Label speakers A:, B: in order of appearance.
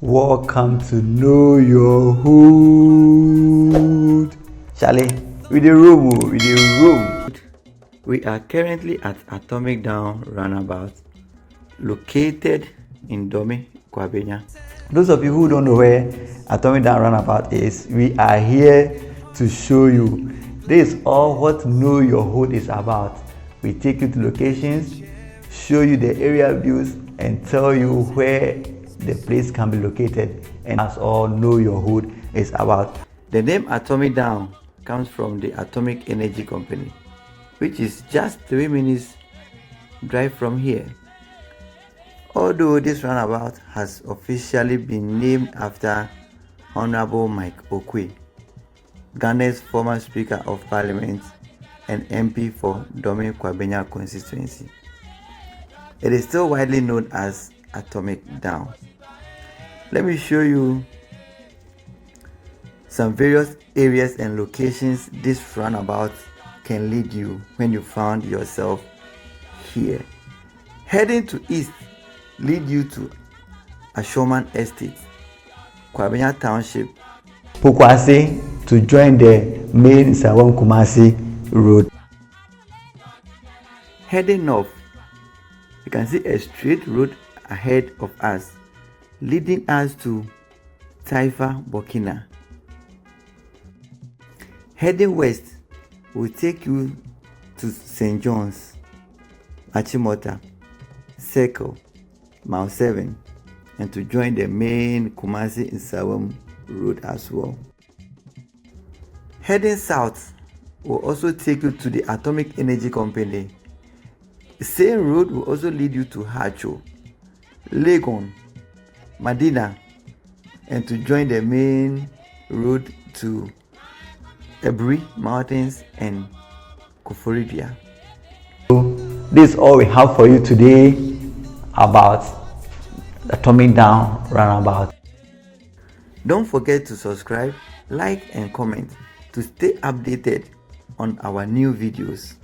A: Welcome to Know Your Hood. Charlie, with the room, with the room. We are currently at Atomic Down Roundabout, located in Dome, Kwabenya. Those of you who don't know where Atomic Down Roundabout is, we are here to show you. This is all what Know Your Hood is about. We take you to locations, show you the area views, and tell you where the place can be located, and that's all Know Your Hood is about. The name Atomic Down comes from the Atomic Energy Company, which is just 3 minutes drive from here. Although this roundabout has officially been named after Honorable Mike Oquaye, Ghana's former Speaker of Parliament and MP for Dome Kwabenya constituency, it is still widely known as Atomic Down. Let me show you some various areas and locations this roundabout can lead you when you found yourself here. Heading to east lead you to Ashoman Estate, Kwabenya Township, Oquaye, to join the main Sawam Kumasi road. Heading north, you can see a straight road ahead of us, leading us to Taifa, Burkina. Heading west will take you to St. John's, Achimota, Circle, Mount 7, and to join the main Kumasi Nsawam road as well. Heading south will also take you to the Atomic Energy Company. The same road will also lead you to Hacho, Legon, Medina, and to join the main road to Ebri Mountains and Koforidua. So this is all we have for you today about Atomic Down Roundabout. Don't forget to subscribe, like and comment to stay updated on our new videos.